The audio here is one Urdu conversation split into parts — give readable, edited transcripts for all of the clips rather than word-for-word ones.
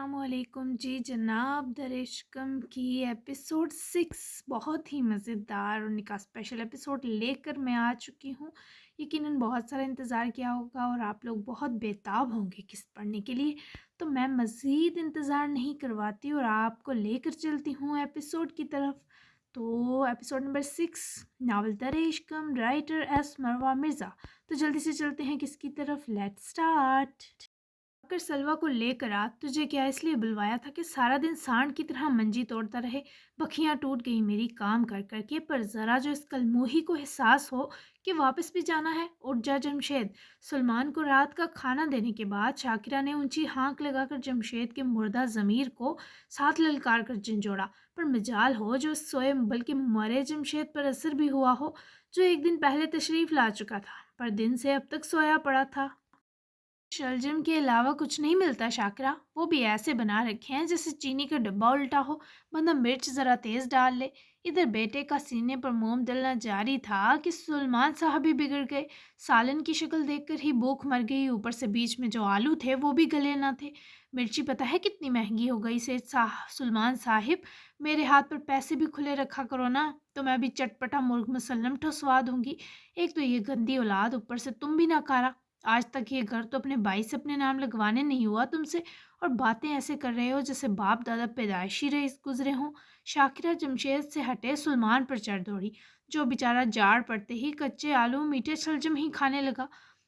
السلام علیکم جی جناب درشکم کی ایپیسوڈ 6 بہت ہی مزیدار اور نکاح اسپیشل ایپیسوڈ لے کر میں آ چکی ہوں۔ یقیناً بہت سارا انتظار کیا ہوگا اور آپ لوگ بہت بےتاب ہوں گے کس پڑھنے کے لیے، تو میں مزید انتظار نہیں کرواتی اور آپ کو لے کر چلتی ہوں ایپیسوڈ کی طرف۔ تو ایپیسوڈ نمبر 6، ناول درشکم، رائٹر ایس مروہ مرزا۔ تو جلدی سے چلتے ہیں کس کی طرف، لیٹ سٹارٹ۔ اگر سلوا کو لے کر آ، تجھے کیا اس لیے بلوایا تھا کہ سارا دن سانڈ کی طرح منجی توڑتا رہے؟ بکھیاں ٹوٹ گئی میری کام کر کر کے، پر ذرا جو اس کلموہی کو احساس ہو کہ واپس بھی جانا ہے۔ اٹھ جا جمشید۔ سلمان کو رات کا کھانا دینے کے بعد شاکرہ نے اونچی ہانک لگا کر جمشید کے مردہ ضمیر کو ساتھ للکار کر جھنجھوڑا، پر مجال ہو جو اس سوئے بلکہ مرے جمشید پر اثر بھی ہوا ہو، جو ایک دن پہلے تشریف لا چکا تھا پر دن سے اب تک سویا پڑا تھا۔ شلجم کے علاوہ کچھ نہیں ملتا شاکرہ، وہ بھی ایسے بنا رکھے ہیں جیسے چینی کا ڈبہ الٹا ہو، بندہ مرچ ذرا تیز ڈال لے۔ ادھر بیٹے کا سینے پر موم دلنا جاری تھا کہ سلمان صاحب بھی بگڑ گئے۔ سالن کی شکل دیکھ کر ہی بھوک مر گئی، اوپر سے بیچ میں جو آلو تھے وہ بھی گلے نہ تھے۔ مرچی پتہ ہے کتنی مہنگی ہو گئی سے سلمان صاحب، میرے ہاتھ پر پیسے بھی کھلے رکھا کرو نا، تو میں بھی چٹپٹا مرغ مسلم ٹھسوا دوں گی۔ ایک تو یہ گندی اولاد، اوپر سے تم بھی نہ کارا۔ آج تک یہ گھر تو اپنے بھائی سے اپنے نام لگوانے نہیں ہوا تم سے، اور باتیں ایسے کر رہے ہو جیسے باپ دادا پیدائشی رئیس گزرے ہوں۔ شاکرہ جمشید سے ہٹے سلمان پر چڑھ دوڑی، جو بیچارہ جاڑ پڑتے ہی کچے آلو میٹھے شلجم ہی کھانے لگا۔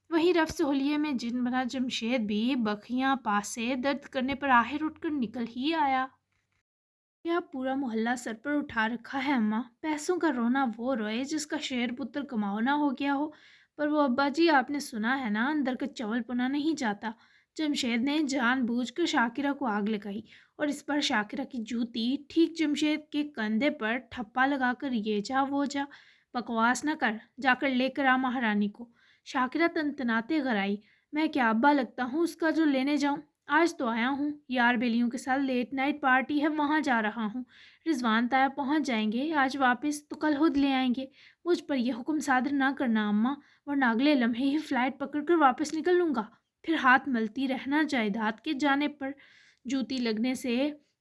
وہیں رف سہولیے میں جن بنا جمشید بھی بکھیاں پاسے درد کرنے پر آخر اٹھ کر نکل ہی آیا۔ کیا پورا محلہ سر پر اٹھا رکھا ہے اماں؟ پیسوں کا رونا وہ روئے جس کا شیر پتر کماؤ نہ ہو گیا ہو، پر وہ ابا جی آپ نے سنا ہے نا، اندر کا چول پنا نہیں جاتا۔ جمشید نے جان بوجھ کر شاکرہ کو آگ لگائی، اور اس پر شاکرہ کی جوتی ٹھیک جمشید کے کندھے پر ٹھپا لگا کر یہ جا وہ جا، بکواس نہ کر، جا کر لے کر آ مہارانی کو۔ شاکرہ تنتناتے گھر آئی، میں کیا ابا لگتا ہوں اس کا جو لینے جاؤں؟ آج تو آیا ہوں، یار بیلیوں کے ساتھ لیٹ نائٹ پارٹی ہے، وہاں جا رہا ہوں۔ رضوان تایا پہنچ جائیں گے آج واپس تو کل خود لے آئیں گے۔ مجھ پر یہ حکم صادر نہ کرنا اماں، ورنہ اگلے لمحے ہی فلائٹ پکڑ کر واپس نکل لوں گا، پھر ہاتھ ملتی رہنا جائیداد کے جانے پر۔ جوتی لگنے سے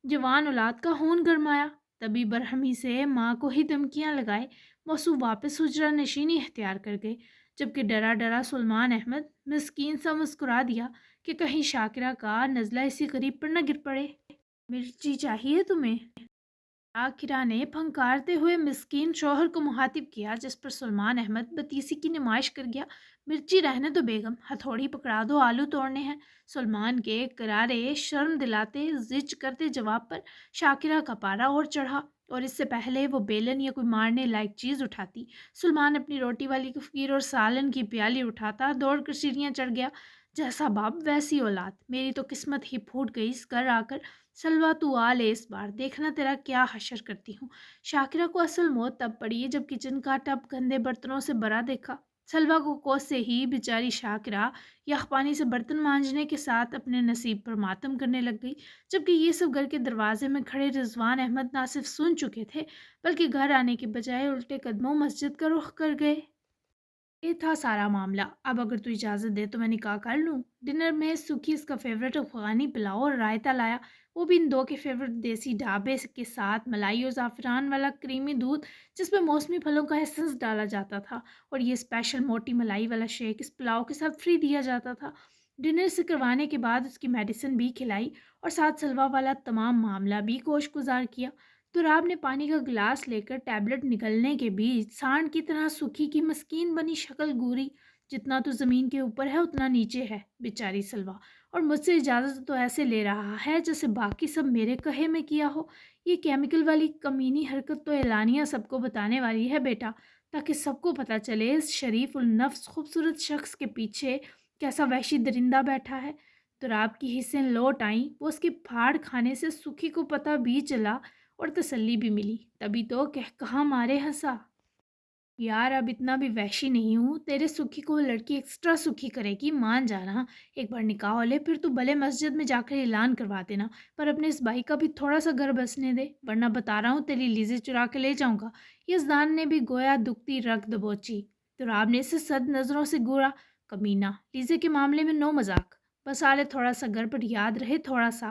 جوان اولاد کا خون گرمایا، تبھی برہمی سے ماں کو ہی دھمکیاں لگائے موصو واپس حجرہ نشینی اختیار کر گئے، جبکہ ڈرا ڈرا سلمان احمد مسکین سا مسکرا دیا کہ کہیں شاکرہ کا نزلہ اسی غریب پر نہ گر پڑے۔ مرچی چاہیے تمہیں؟ شاکرہ نے پھنکارتے ہوئے مسکین شوہر کو مخاطب کیا، جس پر سلمان احمد بتیسی کی نمائش کر گیا۔ مرچی رہنے دو بیگم، ہتھوڑی پکڑا دو، آلو توڑنے ہیں۔ سلمان کے کرارے شرم دلاتے زج کرتے جواب پر شاکرہ کا پارا اور چڑھا، اور اس سے پہلے وہ بیلن یا کوئی مارنے لائق چیز اٹھاتی، سلمان اپنی روٹی والی کفگیر اور سالن کی پیالی اٹھاتا دوڑ کر سیڑھیاں چڑھ گیا۔ جیسا باپ ویسی اولاد، میری تو قسمت ہی پھوٹ گئی اس گھر آ کر۔ سلوا تو آ لے اس بار، دیکھنا تیرا کیا حشر کرتی ہوں۔ شاکرہ کو اصل موت تب پڑی جب کچن کا ٹب گندے برتنوں سے بھرا دیکھا۔ سلوا کو کوسے ہی بیچاری شاکرہ یخ پانی سے برتن مانجنے کے ساتھ اپنے نصیب پر ماتم کرنے لگ گئی، جبکہ یہ سب گھر کے دروازے میں کھڑے رضوان احمد نہ صرف سن چکے تھے بلکہ گھر آنے کے بجائے الٹے قدموں مسجد کا رخ کر گئے۔ یہ تھا سارا معاملہ۔ اب اگر تو اجازت دے تو میں نکاح کر لوں۔ ڈنر میں سکھی اس کا فیوریٹ افغانی پلاؤ اور رائتا لایا، وہ بھی ان دو کے فیوریٹ دیسی ڈھابے کے ساتھ ملائی اور زعفران والا کریمی دودھ جس میں موسمی پھلوں کا ایسنس ڈالا جاتا تھا، اور یہ اسپیشل موٹی ملائی والا شیک اس پلاؤ کے ساتھ فری دیا جاتا تھا۔ ڈنر سے کروانے کے بعد اس کی میڈیسن بھی کھلائی اور ساتھ سلوا والا تمام معاملہ بھی گوش گزار کیا۔ تراب نے پانی کا گلاس لے کر ٹیبلٹ نگلنے کے بیچ سانڈ کی طرح سکھی کی مسکین بنی شکل گوری، جتنا تو زمین کے اوپر ہے اتنا نیچے ہے بیچاری سلوا، اور مجھ سے اجازت تو ایسے لے رہا ہے جیسے باقی سب میرے کہے میں کیا ہو۔ یہ کیمیکل والی کمینی حرکت تو اعلانیہ سب کو بتانے والی ہے بیٹا، تاکہ سب کو پتہ چلے اس شریف النفس خوبصورت شخص کے پیچھے کیسا وحشی درندہ بیٹھا ہے۔ تراب کی حصیں لوٹ آئیں، وہ اس کے پھاڑ کھانے سے سکھی کو پتہ بھی چلا اور تسلی بھی ملی، تبھی تو کہا مارے ہنسا، یار اب اتنا بھی وحشی نہیں ہوں، تیرے سکھی کو وہ لڑکی ایکسٹرا سکھی کرے گی، مان جانا۔ ایک بار نکاح ہو لے پھر تو بھلے مسجد میں جا کر اعلان کروا دینا، پر اپنے اس بھائی کا بھی تھوڑا سا گھر بسنے دے، ورنہ بتا رہا ہوں تیری لیزیں چرا کے لے جاؤں گا۔ یزدان نے بھی گویا دکھتی رگ دبوچی۔ تراب نے اسے سد نظروں سے گورا، کمینہ، لیزے کے معاملے میں نو مذاق، بس آلے تھوڑا سا گھر پر یاد رہے، تھوڑا سا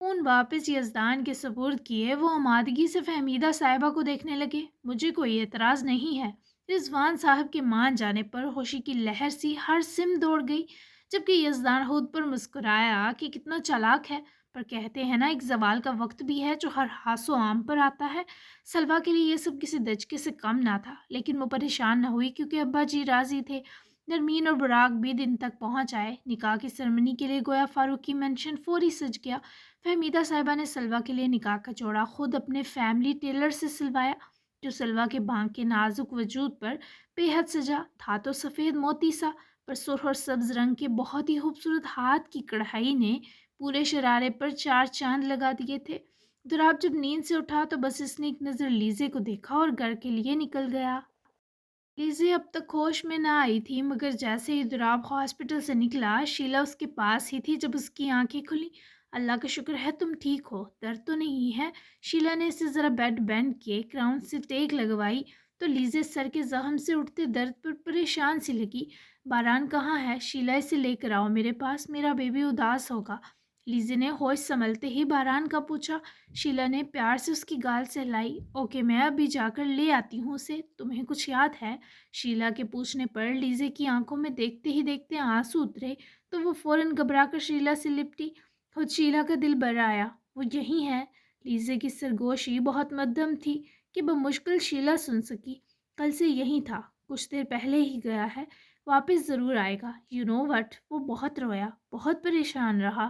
فون واپس یزدان کے سپرد کیے، وہ آمادگی سے فہمیدہ صاحبہ کو دیکھنے لگے۔ مجھے کوئی اعتراض نہیں ہے۔ رضوان صاحب کے مان جانے پر خوشی کی لہر سی ہر سمت دوڑ گئی، جبکہ یزدان خود پر مسکرایا کہ کتنا چالاک ہے، پر کہتے ہیں نا ایک زوال کا وقت بھی ہے جو ہر ہاس و عام پر آتا ہے۔ سلوا کے لیے یہ سب کسی دھچکے سے کم نہ تھا، لیکن وہ پریشان نہ ہوئی کیونکہ ابا جی راضی تھے۔ نرمین اور براق بھی دن تک پہنچ آئے۔ نکاح کی سرمنی کے لیے گویا فاروقی مینشن فوری سج گیا۔ فہمیدہ صاحبہ نے سلوا کے لیے نکاح کا جوڑا خود اپنے فیملی ٹیلر سے سلوایا، جو سلوا کے بانگ کے نازک وجود پر بے حد سجا تھا۔ تو سفید موتی سا پر سرخ اور سبز رنگ کے بہت ہی خوبصورت ہاتھ کی کڑھائی نے پورے شرارے پر چار چاند لگا دیے تھے۔ دراب جب نیند سے اٹھا تو بس اس نے ایک نظر لیزے کو دیکھا اور گھر کے لیے نکل گیا۔ لیزے اب تک ہوش میں نہ آئی تھی، مگر جیسے ہی دراب ہاسپٹل سے نکلا، شیلا اس کے پاس ہی تھی جب اس کی آنکھیں کھلی۔ اللہ کا شکر ہے تم ٹھیک ہو، درد تو نہیں ہے؟ شیلا نے اسے ذرا بیڈ بینڈ کیے، کراؤن سے ٹیک لگوائی تو لیزے سر کے زخم سے اٹھتے درد پر پریشان سی لگی۔ باران کہاں ہے؟ شیلا اسے لے کر آؤ میرے پاس، میرا بیبی اداس ہوگا۔ لیزے نے ہوش سنبھلتے ہی باران کا پوچھا۔ شیلا نے پیار سے اس کی گال سہلائی۔ اوکے، میں ابھی جا کر لے آتی ہوں اسے۔ تمہیں کچھ یاد ہے؟ شیلا کے پوچھنے پر لیزے کی آنکھوں میں دیکھتے ہی دیکھتے آنسو اترے تو وہ فوراً گھبرا کر شیلا سے لپٹی۔ خود شیلا کا دل بھر آیا۔ وہ یہی ہے؟ لیزے کی سرگوشی بہت مدھم تھی کہ بمشکل شیلا سن سکی۔ کل سے یہی تھا، کچھ دیر پہلے ہی گیا ہے، واپس ضرور آئے گا۔ یو نو وٹ، وہ بہت رویا، بہت پریشان رہا۔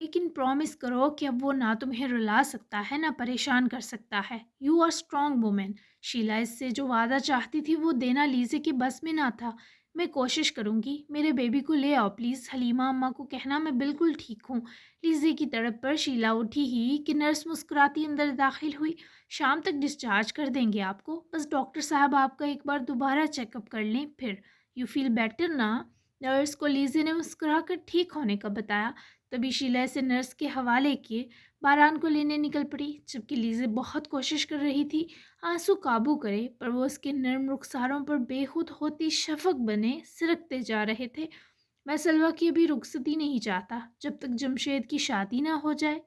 لیکن پرومس کرو کہ اب وہ نہ تمہیں رلا سکتا ہے نہ پریشان کر سکتا ہے۔ You are strong woman. Sheela اس سے جو وعدہ چاہتی تھی وہ دینا لیزے کے بس میں نہ تھا۔ میں کوشش کروں گی، میرے بیبی کو لے آؤ پلیز، حلیمہ اماں کو کہنا میں بالکل ٹھیک ہوں۔ لیزے کی تڑپ پر شیلا اٹھی ہی کہ نرس مسکراتی اندر داخل ہوئی۔ شام تک ڈسچارج کر دیں گے آپ کو، بس ڈاکٹر صاحب آپ کا ایک بار دوبارہ چیک اپ کر لیں پھر۔ یو فیل بیٹر نا؟ نرس کو لیزے نے مسکرا کر ٹھیک ہونے کا بتایا۔ تبھی شیلا اسے نرس کے حوالے کیے باران کو لینے نکل پڑی، جبکہ لیزے بہت کوشش کر رہی تھی آنسو قابو کرے، پر وہ اس کے نرم رخساروں پر بے خود ہوتی شفق بنے سرکتے جا رہے تھے۔ میں سلوا کی ابھی رخصتی نہیں چاہتا جب تک جمشید کی شادی نہ ہو جائے۔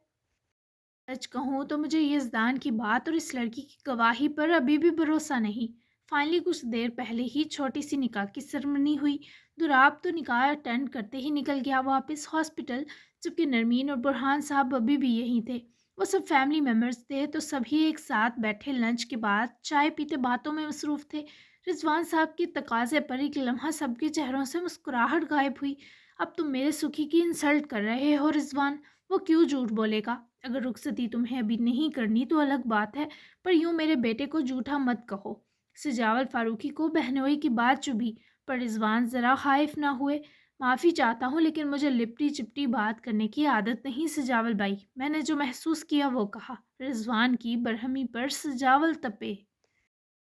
سچ کہوں تو مجھے یزدان کی بات اور اس لڑکی کی گواہی پر ابھی بھی بھروسہ نہیں۔ فائنلی کچھ دیر پہلے ہی چھوٹی سی نکاح کی سرمنی ہوئی۔ دراب تو نکاح اٹینڈ کرتے ہی نکل گیا واپس ہاسپٹل، جبکہ نرمین اور برہان صاحب ابھی بھی یہیں تھے۔ وہ سب فیملی ممبرز تھے تو سبھی ایک ساتھ بیٹھے لنچ کے بعد چائے پیتے باتوں میں مصروف تھے۔ رضوان صاحب کے تقاضے پر ایک لمحہ سب کے چہروں سے مسکراہٹ غائب ہوئی۔ اب تم میرے سکھی کی انسلٹ کر رہے ہو رضوان، وہ کیوں جھوٹ بولے گا؟ اگر رخصتی تمہیں ابھی نہیں کرنی تو الگ بات ہے، پر یوں میرے بیٹے کو جھوٹا مت کہو۔ سجاول فاروقی کو بہنوئی کی بات چبھی، پر رضوان ذرا خائف نہ ہوئے۔ معافی چاہتا ہوں لیکن مجھے لپٹی چپٹی بات کرنے کی عادت نہیں سجاول بھائی، میں نے جو محسوس کیا وہ کہا۔ رضوان کی برہمی پر سجاول تپے،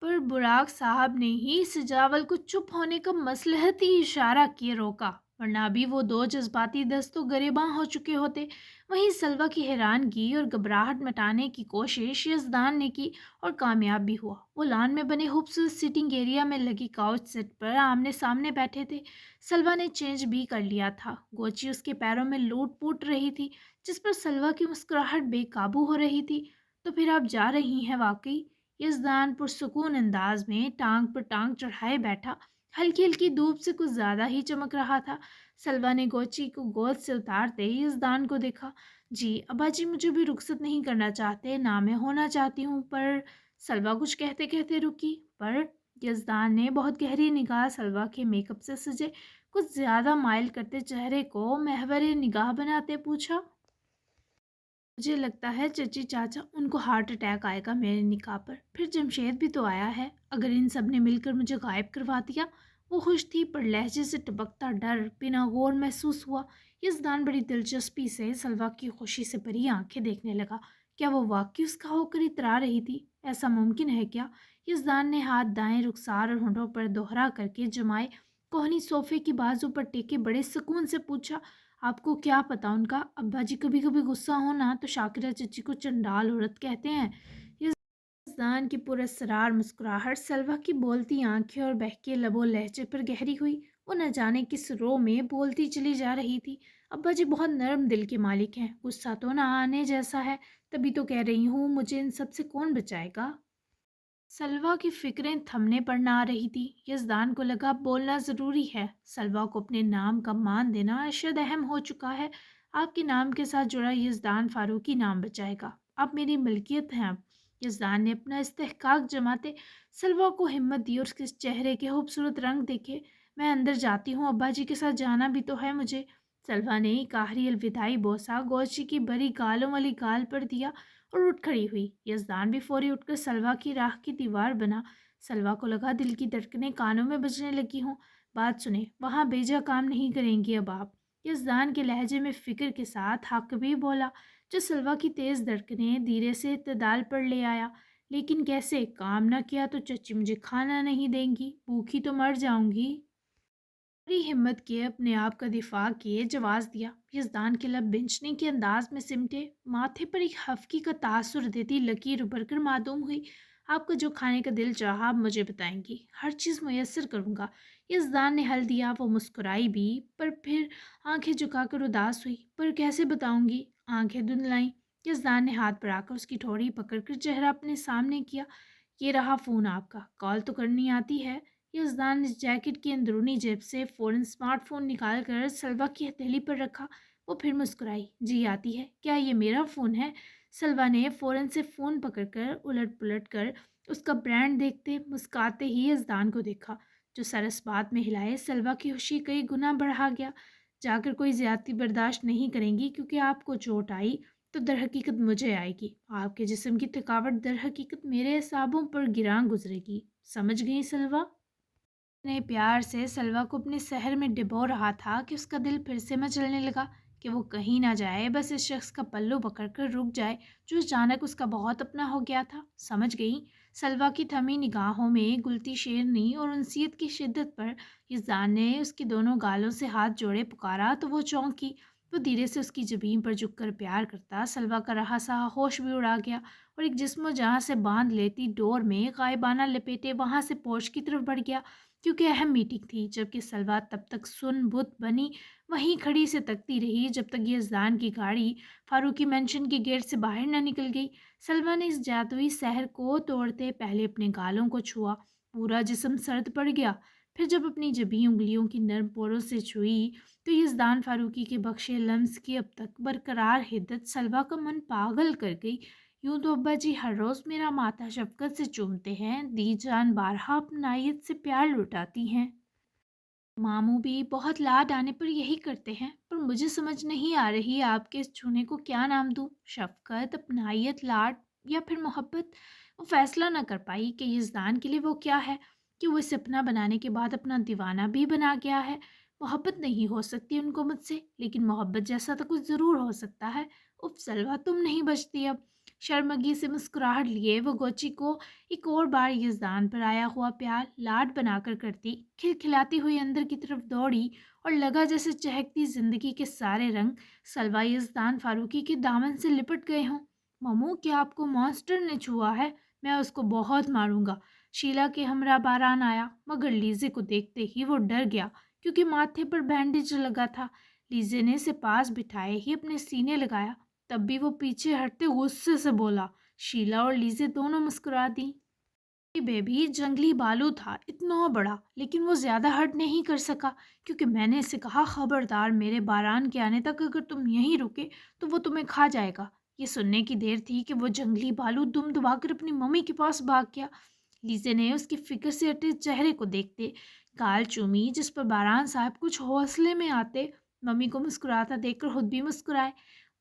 پر براق صاحب نے ہی سجاول کو چپ ہونے کا مصلحتی اشارہ کیے روکا، ورنہ ابھی وہ دو جذباتی دست و گریباں ہو چکے ہوتے۔ وہیں سلوا کی حیرانگی اور گھبراہٹ مٹانے کی کوشش یزدان نے کی اور کامیاب بھی ہوا۔ وہ لان میں بنے خوبصورت سٹنگ ایریا میں لگی کاؤچ سیٹ پر آمنے سامنے بیٹھے تھے۔ سلوا نے چینج بھی کر لیا تھا، گوچی اس کے پیروں میں لوٹ پوٹ رہی تھی، جس پر سلوا کی مسکراہٹ بے قابو ہو رہی تھی۔ تو پھر آپ جا رہی ہیں واقعی؟ یزدان پرسکون انداز میں ٹانگ پر ٹانگ چڑھائے بیٹھا، ہلکی ہلکی دھوپ سے کچھ زیادہ ہی چمک رہا تھا۔ سلوا نے گوچی کو گود سے اتارتے یزدان کو دیکھا۔ جی ابا جی مجھے بھی رخصت نہیں کرنا چاہتے، نہ میں ہونا چاہتی ہوں، پر سلوا کچھ کہتے کہتے رکی۔ پر یزدان نے بہت گہری نگاہ سلوا کے میک اپ سے سجے کچھ زیادہ مائل کرتے چہرے کو محور نگاہ بناتے پوچھا۔ مجھے لگتا ہے چچی چاچا ان کو ہارٹ اٹیک آئے گا میرے نکاح پر، پھر جمشید بھی تو آیا ہے، اگر ان سب نے مل کر مجھے غائب کروا دیا۔ وہ خوش تھی پر لہجے سے ٹپکتا ڈر بنا غور محسوس ہوا۔ یزدان بڑی دلچسپی سے سلوا کی خوشی سے بھری آنکھیں دیکھنے لگا۔ کیا وہ واقعی اس کا ہو کر اترا رہی تھی؟ ایسا ممکن ہے کیا؟ یزدان نے ہاتھ دائیں رخسار اور ہونٹوں پر دوہرا کر کے جمائے کوہنی صوفے کی بازو پر ٹیکے بڑے سکون سے پوچھا۔ آپ کو کیا پتا ان کا؟ ابا جی کبھی کبھی غصہ ہونا تو شاکرہ چچی کو چنڈال عورت کہتے ہیں۔ یزدان کی پراسرار مسکراہٹ سلوا کی بولتی آنکھیں اور بہکے لب و لہجے پر گہری ہوئی۔ وہ نہ جانے کس رو میں بولتی چلی جا رہی تھی۔ ابا جی بہت نرم دل کے مالک ہیں، غصہ تو نہ آنے جیسا ہے، تبھی تو کہہ رہی ہوں مجھے ان سب سے کون بچائے گا۔ سلوا کی فکریں تھمنے پر نہ آ رہی تھی۔ یزدان کو لگا بولنا ضروری ہے، سلوا کو اپنے نام کا مان دینا اشد اہم ہو چکا ہے۔ آپ کے نام کے ساتھ جڑا یزدان فاروقی نام بچائے گا، آپ میری ملکیت ہیں اب۔ یزدان نے اپنا استحقاق جماتے سلوا کو ہمت دی اور اس کے چہرے کے خوبصورت رنگ دیکھے۔ میں اندر جاتی ہوں، ابا جی کے ساتھ جانا بھی تو ہے مجھے۔ سلوا نے ایک آخری الوداعی بوسہ گوشی کی بری گالوں والی گال پر دیا اور اٹھ کھڑی ہوئی۔ یزدان بھی فوری اٹھ کر سلوا کی راہ کی دیوار بنا۔ سلوا کو لگا دل کی دھڑکنیں کانوں میں بجنے لگی ہوں۔ بات سنیں، وہاں بیجا کام نہیں کریں گی اب آپ۔ یزدان کے لہجے میں فکر کے ساتھ حق بھی بولا، جو سلوا کی تیز دھڑکنیں دھیرے سے اعتدال پر لے آیا۔ لیکن کیسے؟ کام نہ کیا تو چچی مجھے کھانا نہیں دیں گی، بھوکی تو مر جاؤں گی۔ بڑی ہمت کیے اپنے آپ کا دفاع کیے جواز دیا۔ یزدان کے لب بنچنے کے انداز میں سمٹے، ماتھے پر ایک ہفکی کا تاثر دیتی لکیر ابھر کر معدوم ہوئی۔ آپ کو جو کھانے کا دل چاہا آپ مجھے بتائیں گی، ہر چیز میسر کروں گا۔ یزدان نے حل دیا، وہ مسکرائی بھی پر پھر آنکھیں جھکا کر اداس ہوئی۔ پر کیسے بتاؤں گی؟ آنکھیں دھندلائیں۔ یزدان نے ہاتھ بڑھا کر اس کی ٹھوڑی پکڑ کر چہرہ اپنے سامنے کیا۔ یہ رہا فون آپ کا، کال تو کرنی آتی ہے؟ یزدان نے جیکٹ کی اندرونی جیب سے فوراً اسمارٹ فون نکال کر سلوا کی ہتھیلی پر رکھا۔ وہ پھر مسکرائی، جی آتی ہے، کیا یہ میرا فون ہے؟ سلوا نے فوراً سے فون پکڑ کر الٹ پلٹ کر اس کا برانڈ دیکھتے مسکاتے ہی یزدان کو دیکھا، جو سر اس بات میں ہلائے سلوا کی خوشی کئی گنا بڑھا گیا۔ جا کر کوئی زیادتی برداشت نہیں کریں گی، کیونکہ آپ کو چوٹ آئی تو در حقیقت مجھے آئے گی، آپ کے جسم کی تھکاوٹ در حقیقت میرے اعصابوں پر گراں گزرے گی، سمجھ گئی سلوا؟ اتنے پیار سے سلوا کو اپنے سحر میں ڈبو رہا تھا کہ اس کا دل پھر سے مچلنے لگا کہ وہ کہیں نہ جائے، بس اس شخص کا پلو پکڑ کر رک جائے جو اچانک اس کا بہت اپنا ہو گیا تھا۔ سمجھ گئی؟ سلوا کی تھمی نگاہوں میں گلتی شیرنی اور انسیت کی شدت پر یزدان نے اس کی دونوں گالوں سے ہاتھ جوڑے پکارا تو وہ چونکی۔ وہ دھیرے سے اس کی جبین پر جھک کر پیار کرتا، سلوا کا رہا سہا ہوش بھی اڑا گیا اور ایک جسم جہاں سے باندھ لیتی ڈور میں غائبانہ لپیٹے وہاں سے پوش کی طرف بڑھ گیا، کیونکہ اہم میٹنگ تھی۔ جبکہ سلوا تب تک سن بت بنی وہیں کھڑی سے تکتی رہی جب تک یزدان کی گاڑی فاروقی مینشن کے گیٹ سے باہر نہ نکل گئی۔ سلوا نے اس جادوئی سحر کو توڑتے پہلے اپنے گالوں کو چھوا، پورا جسم سرد پڑ گیا۔ پھر جب اپنی جبیں انگلیوں کی نرم پوروں سے چھوئی تو یزدان فاروقی کے بخشے لمس کی اب تک برقرار حدت سلوا کا من پاگل کر گئی۔ یوں تو ابا جی ہر روز میرا ماتھا شفقت سے چومتے ہیں، دی جان بارہا اپنائیت سے پیار لٹاتی ہیں، ماموں بھی بہت لاڈ آنے پر یہی کرتے ہیں، پر مجھے سمجھ نہیں آ رہی آپ کے اس چھونے کو کیا نام دوں، شفقت، اپنائیت، لاڈ یا پھر محبت؟ وہ فیصلہ نہ کر پائی کہ یزدان کے لیے وہ کیا ہے، کہ وہ اسے اپنا بنانے کے بعد اپنا دیوانہ بھی بنا گیا ہے۔ محبت نہیں ہو سکتی ان کو مجھ سے، لیکن محبت جیسا تو کچھ ضرور ہو سکتا ہے۔ اف سلوا تم نہیں بچتی اب۔ شرمگی سے مسکراہٹ لیے وہ گوچی کو ایک اور بار یزدان پر آیا ہوا پیار لاڈ بنا کر کرتی کھلکھلاتی ہوئی اندر کی طرف دوڑی اور لگا جیسے چہکتی زندگی کے سارے رنگ سلوا یزدان فاروقی کے دامن سے لپٹ گئے ہوں۔ ممو، کیا آپ کو مانسٹر نے چھوا ہے؟ میں اس کو بہت ماروں گا۔ شیلا کے ہمراہ باران آیا، مگر لیزے کو دیکھتے ہی وہ ڈر گیا، کیونکہ ماتھے پر بینڈیج لگا تھا۔ لیزے نے اسے پاس بٹھائے ہی اپنے سینے لگایا، تب بھی وہ پیچھے ہٹتے غصے سے بولا۔ شیلا اور لیزے دونوں مسکرا دیں۔ بیبی جنگلی بالو تھا، اتنا بڑا، لیکن وہ زیادہ ہٹ نہیں کر سکا، کیونکہ میں نے اسے کہا خبردار میرے باران کے آنے تک اگر تم یہیں رکے تو وہ تمہیں کھا جائے گا۔ یہ سننے کی دیر تھی کہ وہ جنگلی بالو دم دبا کر اپنی ممی کے پاس بھاگ گیا۔ لیزے نے اس کی فکر سے ہٹے چہرے کو دیکھتے گال چومی، جس پر باران صاحب کچھ حوصلے میں آتے ممی کو مسکراتا دیکھ کر خود بھی مسکرائے۔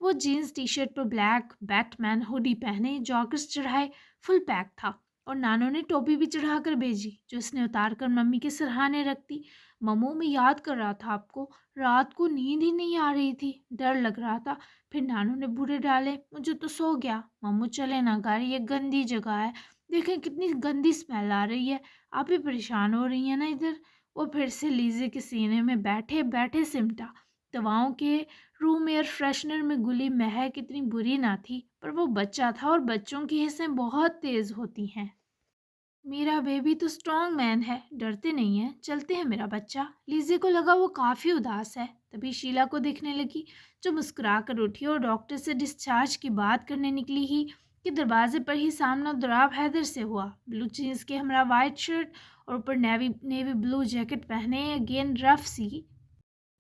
وہ جینز ٹی شرٹ پر بلیک بیٹ مین ہوڈی پہنے جاگرز چڑھائے فل پیک تھا، اور نانو نے ٹوپی بھی چڑھا کر بھیجی جو اس نے اتار کر ممی کے سرہانے رکھ دی۔ ممو، میں یاد کر رہا تھا آپ کو، رات کو نیند ہی نہیں آ رہی تھی، ڈر لگ رہا تھا، پھر نانو نے بورے ڈالے، مجھے تو سو گیا۔ ممو چلے نا گھر، یہ گندی جگہ ہے، دیکھیں کتنی گندی اسمیل آ رہی ہے، آپ بھی پریشان ہو رہی ہیں نا ادھر۔ وہ پھر سے لیزے کے سینے میں بیٹھے بیٹھے سمٹا۔ دواؤں کے روم ایئر فریشنر میں گلی مہک اتنی بری نہ تھی، پر وہ بچہ تھا اور بچوں کی حسیں بہت تیز ہوتی ہیں۔ میرا بیبی تو اسٹرانگ مین ہے، ڈرتے نہیں ہیں، چلتے ہیں میرا بچہ۔ لیزے کو لگا وہ کافی اداس ہے، تبھی شیلا کو دیکھنے لگی جو مسکرا کر اٹھی اور ڈاکٹر سے ڈسچارج کی بات کرنے نکلی ہی کہ دروازے پر ہی سامنا دراب حیدر سے ہوا، بلو جینس کے ہمراہ وائٹ شرٹ اور اوپر نیوی بلو جیکٹ پہنے، اگین رف سی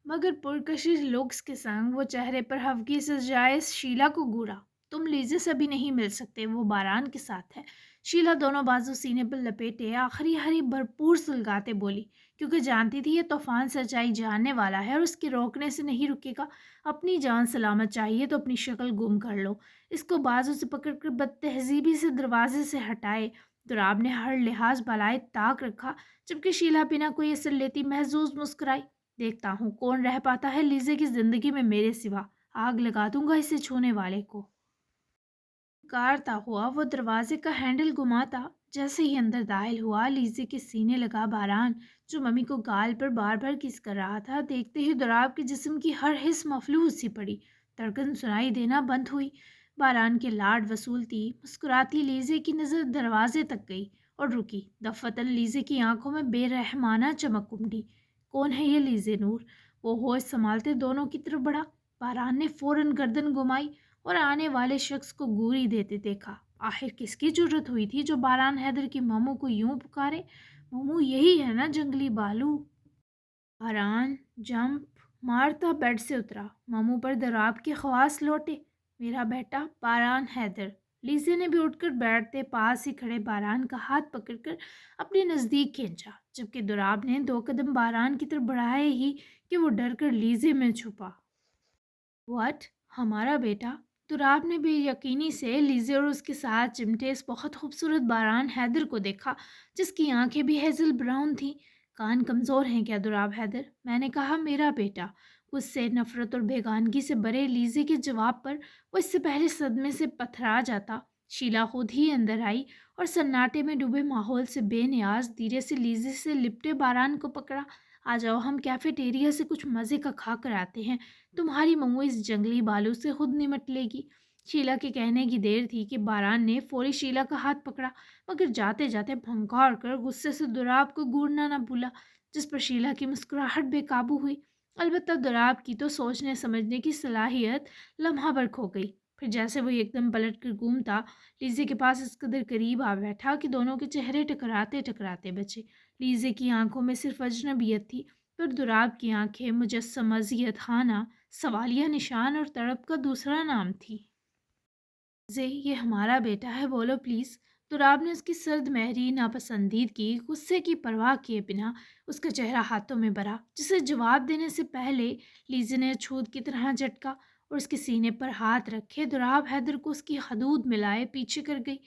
مگر پرکشش لکس کے سنگ وہ چہرے پر ہفگی سجائے شیلا کو گورا۔ تم لیزے سے بھی نہیں مل سکتے، وہ باران کے ساتھ ہے۔ شیلا دونوں بازو سینے پر لپیٹے آخری ہری بھرپور سلگاتے بولی، کیونکہ جانتی تھی یہ طوفان سچائی جاننے والا ہے اور اس کے روکنے سے نہیں رکے گا۔ اپنی جان سلامت چاہیے تو اپنی شکل گم کر لو۔ اس کو بازو سے پکڑ کر بد تہذیبی سے دروازے سے ہٹائے۔ دراب نے ہر لحاظ بالائے طاق رکھا، جبکہ شیلا بنا کوئی اثر لیتی محظوظ مسکرائی۔ دیکھتا ہوں کون رہ پاتا ہے لیزے کی زندگی میں میرے سوا، آگ لگا دوں گا اسے چھونے والے کو۔ کارتا ہوا وہ دروازے کا ہینڈل گھماتا، جیسے ہی اندر داخل ہوا لیزے کے سینے لگا باران جو ممی کو گال پر بار بار کس کر رہا تھا۔ دیکھتے ہی دراب کے جسم کی ہر حص مفلوج سی پڑی، دھڑکن سنائی دینا بند ہوئی۔ باران کے لاڈ وصولتی مسکراتی لیزے کی نظر دروازے تک گئی اور رکی، دفتن لیزے کی آنکھوں میں بے رحمانہ چمک امڈی۔ کون ہے یہ لیزے نور؟ وہ ہوش سنبھالتے دونوں کی طرف بڑھا۔ باران نے فوراً گردن گھمائی اور آنے والے شخص کو گوری دیتے دیکھا۔ آخر کس کی جرت ہوئی تھی جو باران حیدر کی ماموں کو یوں پکارے؟ ماموں یہی ہے نا جنگلی بالو؟ باران جمپ مارتا بیڈ سے اترا، ماموں پر دراب کے خواص لوٹے۔ میرا بیٹا باران حیدر۔ لیزے نے بھی اٹھ کر بیٹھتے پاس ہی کھڑے باران کا ہاتھ پکڑ کر اپنے نزدیک کھینچا، جبکہ دراب نے 2 قدم باران کی طرف بڑھائے ہی کہ وہ ڈر کر لیزے میں چھپا۔ واٹ؟ ہمارا بیٹا؟ دراب نے بے یقینی سے لیزے اور اس کے ساتھ چمٹے اس بہت خوبصورت باران حیدر کو دیکھا جس کی آنکھیں بھی ہیزل براؤن تھیں۔ کان کمزور ہیں کیا دراب حیدر؟ میں نے کہا میرا بیٹا۔ غصے، نفرت اور بیگانگی سے بھرے لیزے کے جواب پر وہ اس سے پہلے صدمے سے پتھرا جاتا۔ شیلا خود ہی اندر آئی اور سناٹے میں ڈوبے ماحول سے بے نیاز دھیرے سے لیزے سے لپٹے باران کو پکڑا۔ آ جاؤ ہم کیفیٹیریا سے کچھ مزے کا کھا کر آتے ہیں، تمہاری ممو اس جنگلی بالو سے خود نمٹ لے گی۔ شیلا کے کہنے کی دیر تھی کہ باران نے فوری شیلا کا ہاتھ پکڑا، مگر جاتے جاتے بھنکار کر غصے سے دراب کو گورنا نہ بھولا، جس پر شیلا کی مسکراہٹ بے قابو ہوئی۔ البتہ دراب کی تو سوچنے سمجھنے کی صلاحیت لمحہ بھر کھو گئی۔ پھر جیسے وہ ایک دم پلٹ کر گھومتا لیزے کے پاس اس قدر قریب آ بیٹھا کہ دونوں کے چہرے ٹکراتے ٹکراتے بچے۔ لیزے کی آنکھوں میں صرف اجنبیت تھی، پر دراب کی آنکھیں مجسم اذیت خانہ، سوالیہ نشان اور تڑپ کا دوسرا نام تھی۔ یہ ہمارا بیٹا ہے، بولو پلیز۔ دراب نے اس کی سرد مہری ناپسندیدگی غصے کی پرواہ کیے بنا اس کا چہرہ ہاتھوں میں بھرا، جسے جواب دینے سے پہلے لیزے نے چھود کی طرح جھٹکا اور اس کے سینے پر ہاتھ رکھے دراب حیدر کو اس کی حدود ملائے پیچھے کر گئی۔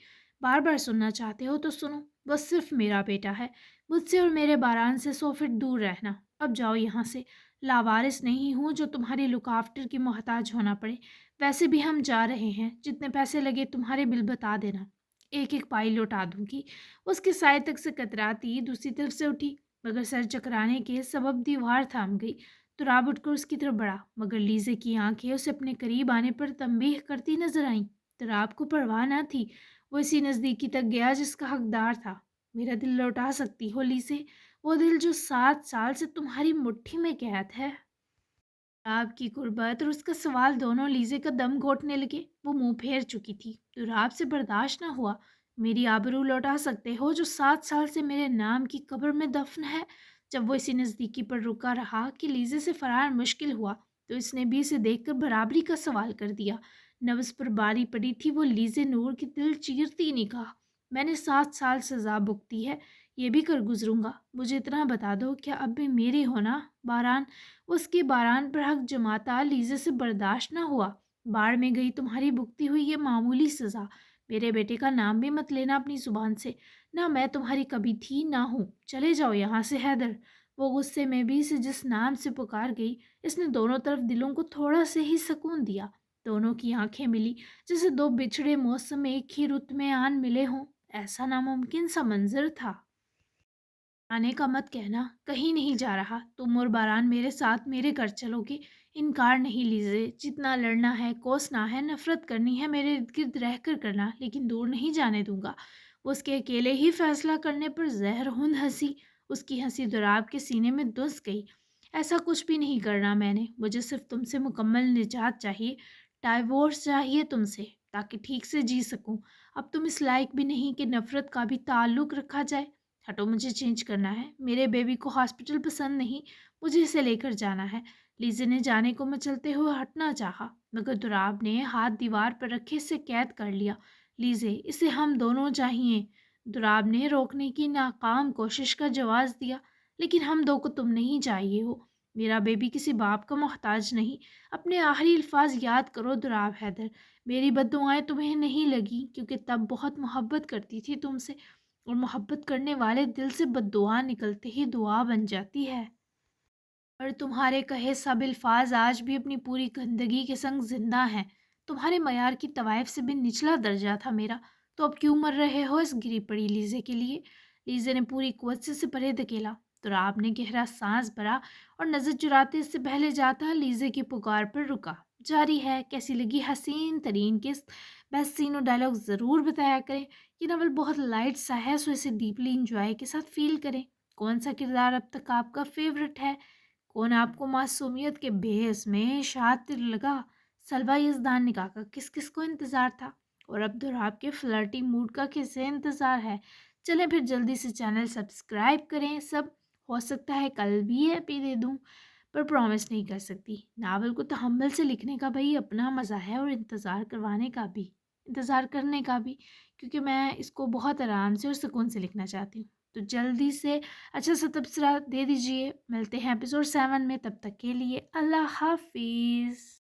بار بار سننا چاہتے ہو تو سنو، وہ صرف میرا بیٹا ہے، مجھ سے اور میرے باران سے 100 فٹ دور رہنا۔ اب جاؤ یہاں سے، لاوارث نہیں ہوں جو تمہاری لک آفٹر کی محتاج ہونا پڑے۔ ویسے بھی ہم جا رہے ہیں، جتنے پیسے لگے تمہارے بل بتا دینا، ایک ایک پائی لوٹا دوں گی۔ اس کے سائے تک سے کتراتی دوسری طرف سے اٹھی، مگر سر چکرانے کے سبب دیوار تھام گئی۔ دراب اٹھ کر اس کی طرف بڑھا، مگر لیزے کی آنکھیں اسے اپنے قریب آنے پر تنبیہ کرتی نظر آئیں۔ دراب کو پرواہ نہ تھی، وہ اسی نزدیکی تک گیا جس کا حقدار تھا۔ میرا دل لوٹا سکتی ہو لیزے، وہ دل جو 7 سال سے تمہاری مٹھی میں قید ہے؟ دراب کی غربت اور اس کا سوال دونوں لیزے کا دم گھوٹنے لگے۔ وہ منہ پھیر چکی تھی، دراب سے برداشت نہ ہوا۔ میری آبرو لوٹا سکتے ہو جو 7 سال سے میرے نام کی قبر میں دفن ہے؟ جب وہ اسی نزدیکی پر رکا رہا کہ لیزے سے فرار مشکل ہوا تو اس نے بھی اسے دیکھ کر برابری کا سوال کر دیا۔ نبض پر باری پڑی تھی وہ لیزے نور کی دل چیرتی نگاہ۔ میں نے 7 سال سزا بھگتی ہے، یہ بھی کر گزروں گا۔ مجھے اتنا بتا دو، کیا اب بھی میری ہونا؟ باران اس کی باران پر حق جماتا لیزے سے برداشت نہ ہوا۔ باڑ میں گئی تمہاری بھگتی ہوئی یہ معمولی سزا۔ میرے بیٹے کا نام بھی مت لینا اپنی زبان سے، نہ میں تمہاری کبھی تھی نہ ہوں۔ چلے جاؤ یہاں سے حیدر۔ وہ غصے میں بھی اسے جس نام سے پکار گئی، اس نے دونوں طرف دلوں کو تھوڑا سے ہی سکون دیا۔ دونوں کی آنکھیں ملی جیسے دو بچھڑے موسم ایک ہی رت میں آن ملے ہوں۔ ایسا ناممکن سا منظر تھا۔ آنے کا مت کہنا، کہیں نہیں جا رہا۔ تم اور باران میرے ساتھ میرے گھر چلو گے۔ انکار نہیں لیزے، جتنا لڑنا ہے کوسنا ہے نفرت کرنی ہے میرے ارد گرد رہ کر کرنا، لیکن دور نہیں جانے دوں گا۔ وہ اس کے اکیلے ہی فیصلہ کرنے پر زہر ہند ہنسی. اس کی ہنسی دراب کے سینے میں دس گئی. ایسا کچھ بھی نہیں کرنا میں نے. مجھے صرف تم سے مکمل نجات چاہیے. ڈائیورس چاہیے تم سے تاکہ ٹھیک سے جی سکوں. اب تم اس لائق بھی نہیں کہ نفرت کا بھی تعلق رکھا جائے. ہٹو, مجھے چینج کرنا ہے. میرے بیبی کو ہاسپٹل پسند نہیں, مجھے اسے لے کر جانا ہے. لیزے نے جانے کو مچلتے ہوئے ہٹنا چاہا مگر دراب نے ہاتھ دیوار پر رکھے سے قید کر لیا. لیزے, اسے ہم دونوں چاہیے. دراب نے روکنے کی ناکام کوشش کا جواز دیا. لیکن ہم دو کو تم نہیں چاہیے ہو. میرا بیبی کسی باپ کا محتاج نہیں. اپنے آخری الفاظ یاد کرو دراب حیدر. میری بد دعائیں تمہیں نہیں لگی کیونکہ تب بہت محبت کرتی تھی تم سے, اور محبت کرنے والے دل سے بد دعا نکلتے ہی دعا بن جاتی ہے. اور تمہارے کہے سب الفاظ آج بھی اپنی پوری گندگی کے سنگ زندہ ہیں. تمہارے معیار کی طوائف سے بھی نچلا درجہ تھا میرا. تو اب کیوں مر رہے ہو اس گری پڑی لیزے کے لیے؟ لیزے نے پوری قوت سے پرے دھکیلا. تو آپ نے گہرا سانس بھرا اور نظر چراتے اس سے پہلے جاتا لیزے کی پکار پر رکا. جاری ہے, کیسی لگی حسین ترین قسط؟ بیسٹ سین اور ڈائلاگ ضرور بتایا کریں. یہ ناول بہت لائٹ سا ہے, سو اسے ڈیپلی انجوائے کے ساتھ فیل کریں. کون سا کردار اب تک آپ کا فیوریٹ ہے؟ کون آپ کو معصومیت کے بھیس میں شاطر لگا؟ سلوہ یزدان نکاح کا کس کس کو انتظار تھا؟ اور عبدالرحاب کے فلرٹی موڈ کا کسے انتظار ہے؟ چلیں پھر جلدی سے چینل سبسکرائب کریں. سب ہو سکتا ہے کل بھی ایپی دے دوں, پر پرومس نہیں کر سکتی. ناول کو تحمل سے لکھنے کا بھائی اپنا مزہ ہے, اور انتظار کرنے کا بھی, کیونکہ میں اس کو بہت آرام سے اور سکون سے لکھنا چاہتی ہوں. تو جلدی سے اچھا سا تبصرہ دے دیجئے. ملتے ہیں ایپیسوڈ 7 میں, تب تک کے لیے اللہ حافظ.